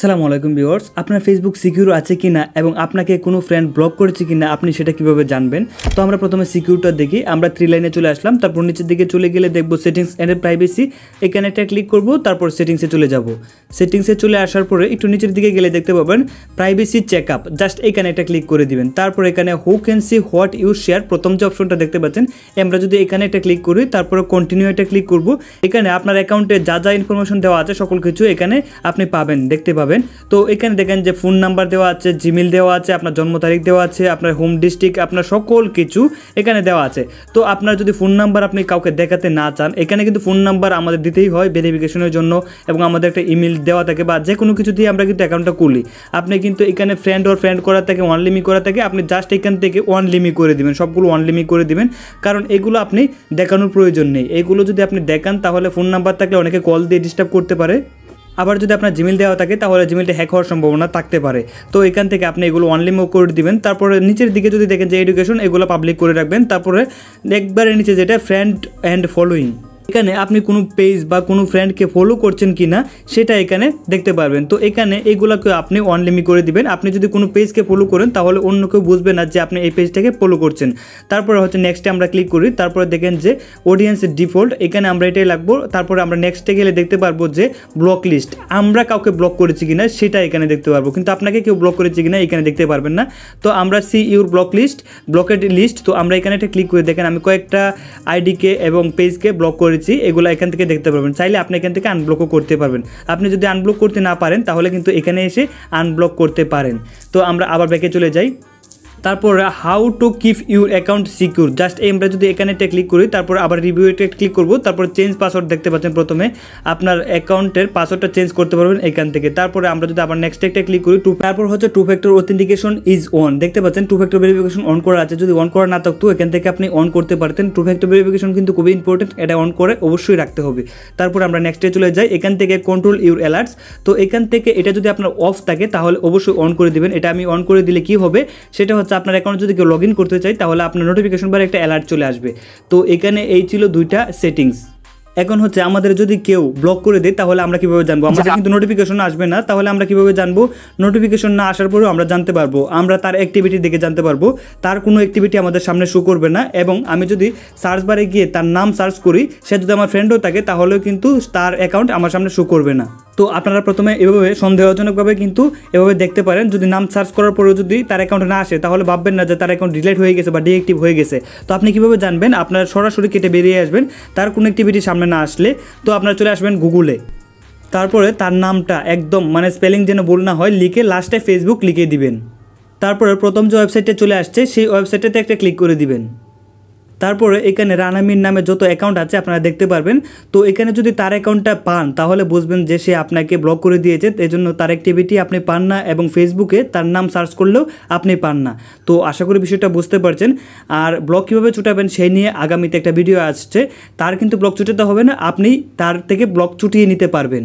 আসসালামু আলাইকুম ভিউয়ার্স, আপনার ফেসবুক সিকিউর আছে কিনা এবং আপনাকে কোনো ফ্রেন্ড ব্লক করেছে কিনা আপনি সেটা কিভাবে জানবেন। তো আমরা প্রথমে সিকিউরটা দেখি। আমরা 3 লাইনে চলে আসলাম, তারপর নিচের দিকে চলে গেলে দেখব সেটিংস এন্ড প্রাইভেসি, এখানে একটা ক্লিক করব, তারপর সেটিংসে চলে যাব। সেটিংসে চলে আসার পরে একটু নিচের দিকে গেলে দেখতে পাবেন প্রাইভেসি চেকআপ, জাস্ট এখানে একটা ক্লিক করে দিবেন। তারপর এখানে who can see what you share, প্রথম যে অপশনটা দেখতে পাচ্ছেন, আমরা যদি এখানে একটা ক্লিক করি, তারপরে কন্টিনিউ একটা ক্লিক করব। এখানে আপনার অ্যাকাউন্টে যা যা ইনফরমেশন দেওয়া আছে সকল কিছু এখানে আপনি পাবেন, দেখতে পাবেন। তো এখানে দেখেন যে ফোন নাম্বার দেওয়া আছে, জিমেল দেওয়া আছে, আপনার জন্ম তারিখ দেওয়া আছে, আপনার হোম ডিস্ট্রিক্ট, আপনার সকল কিছু এখানে দেওয়া আছে। তো আপনার যদি ফোন নাম্বার আপনি কাউকে দেখাতে না চান, এখানে কিন্তু ফোন নাম্বার আমাদের দিতেই হয় ভেরিফিকেশনের জন্য, এবং আমাদের একটা ইমেল দেওয়া থাকে বা যে কোনো কিছু দিয়ে আমরা কিন্তু অ্যাকাউন্টটা খুলি। আপনি কিন্তু এখানে ফ্রেন্ড করা থাকে, ওয়ান লিমি করা থাকে, আপনি জাস্ট এখান থেকে ওয়ান লিমি করে দিবেন, সবগুলো ওয়ান লিমি করে দিবেন, কারণ এগুলো আপনি দেখানোর প্রয়োজন নেই। এগুলো যদি আপনি দেখান তাহলে ফোন নাম্বার থাকলে অনেকে কল দিয়ে ডিস্টার্ব করতে পারে। আবার যদি আপনার জিমেল দেওয়া থাকে তাহলে জিমেলটা হ্যাক হওয়ার সম্ভাবনা থাকতে পারে। তো এখান থেকে আপনি এগুলো অনলিমিট করে দিবেন। তারপরে নিচের দিকে যদি দেখেন যে এডুকেশন, এগুলো পাবলিক করে রাখবেন। তারপরে একবারে নিচে যেটা ফ্রেন্ড অ্যান্ড ফলোয়িং, এখানে আপনি কোনো পেজ বা কোনো ফ্রেন্ডকে ফলো করছেন কি না সেটা এখানে দেখতে পারবেন। তো এখানে এইগুলোকে আপনি অনলিমিট করে দিবেন। আপনি যদি কোনো পেজকে ফলো করেন তাহলে অন্য কেউ বুঝবে না যে আপনি এই পেজটাকে ফলো করছেন। তারপরে হচ্ছে নেক্সটে আমরা ক্লিক করি, তারপরে দেখেন যে অডিয়েন্সের ডিফল্ট, এখানে আমরা এটাই লাগবো। তারপরে আমরা নেক্সটে গেলে দেখতে পারবো যে ব্লক লিস্ট, আমরা কাউকে ব্লক করেছি কিনা সেটা এখানে দেখতে পারবো, কিন্তু আপনাকে কেউ ব্লক করেছে কিনা এখানে দেখতে পারবেন না। তো আমরা see your block list, blocked list, তো আমরা এখানে একটা ক্লিক করে দেখেন আমি কয়েকটা আইডিকে এবং পেজকে ব্লক করেছি, এগুলো এখান থেকে দেখতে পারবেন। চাইলে আপনি এখান থেকে আনব্লকও করতে পারবেন। আপনি যদি আনব্লক করতে না পারেন তাহলে কিন্তু এখানে এসে আনব্লক করতে পারেন। তো আমরা আবার ব্যাকে চলে যাই। তারপর how to keep your account secure, just আমরা যদি এখানে একটা ক্লিক করি, তারপর আবার রিভিউ একটা ক্লিক করব, তারপর চেঞ্জ পাসওয়ার্ড দেখতে পাচ্ছেন, প্রথমে আপনার অ্যাকাউন্টের পাসওয়ার্ডটা চেঞ্জ করতে পারবেন এখান থেকে। তারপরে আমরা যদি আবার নেক্সট একটা ক্লিক করি, তারপর হচ্ছে two factor authentication is on, দেখতে পাচ্ছেন টু ফ্যাক্টর ভেরিফিকেশন অন করা আছে। যদি অন করা না থাকতো এখান থেকে আপনি অন করতে পারতেন। টু ফ্যাক্টর ভেরিফিকেশন কিন্তু খুবই ইম্পর্টেন্ট, এটা অন করে অবশ্যই রাখতে হবে। তারপর আমরা নেক্সটে চলে যাই, এখান থেকে কন্ট্রোল ইউর অ্যালার্টস, তো এখান থেকে এটা যদি আপনার অফ থাকে তাহলে অবশ্যই অন করে দিবেন। এটা আমি অন করে দিলে কি হবে, সেটা হচ্ছে আপনার অ্যাকাউন্ট যদি লগ ইন করতে চাই তাহলে আপনার নোটিফিকেশন বারে একটা অ্যালার্ট চলে আসবে। তো এখানে এই ছিল দুইটা সেটিংস। এখন হচ্ছে আমাদের যদি কেউ ব্লক করে দেয় তাহলে আমরা কিভাবে জানবো, আমাদের কিন্তু নোটিফিকেশন আসবে না, তাহলে আমরা কিভাবে জানবো, নোটিফিকেশন না আসার পরেও আমরা জানতে পারবো, আমরা তার অ্যাক্টিভিটি দেখে জানতে পারবো। তার কোনো অ্যাক্টিভিটি আমাদের সামনে শো করবে না, এবং আমি যদি সার্চ বারে গিয়ে তার নাম সার্চ করি, সে যদি আমার ফ্রেন্ডও থাকে তাহলেও কিন্তু তার অ্যাকাউন্ট আমার সামনে শো করবে না। তো আপনারা প্রথমে এভাবে সন্দেহজনকভাবে কিন্তু এভাবে দেখতে পারেন। যদি নাম সার্চ করার পরেও যদি তার অ্যাকাউন্টে না আসে তাহলে ভাববেন না যে তার অ্যাকাউন্ট ডিলিট হয়ে গেছে বা ডিএক্টিভ হয়ে গেছে। তো আপনি কীভাবে জানবেন, আপনার সরাসরি কেটে বেরিয়ে আসবেন, তার কোনো অ্যাক্টিভিটি সামনে না আসলে। তো আপনারা চলে আসবেন গুগলে, তারপরে তার নামটা একদম স্পেলিং যেন ভুল না হয় লিখে লাস্টে ফেসবুক লিখে দিবেন। তারপরে প্রথম যে ওয়েবসাইটে চলে আসছে সেই ওয়েবসাইটেতে একটা ক্লিক করে দিবেন। তারপরে এখানে রানামির নামে যত অ্যাকাউন্ট আছে আপনারা দেখতে পারবেন। তো এখানে যদি তার অ্যাকাউন্টটা পান তাহলে বুঝবেন যে সে আপনাকে ব্লক করে দিয়েছে, এই জন্য তার অ্যাক্টিভিটি আপনি পান না, এবং ফেসবুকে তার নাম সার্চ করলেও আপনি পান না। তো আশা করি বিষয়টা বুঝতে পারছেন। আর ব্লক কীভাবে ছুটাবেন সেই নিয়ে আগামীতে একটা ভিডিও আসছে। তার কিন্তু ব্লক ছুটাতে হবে না, আপনি তার থেকে ব্লক ছুটিয়ে নিতে পারবেন।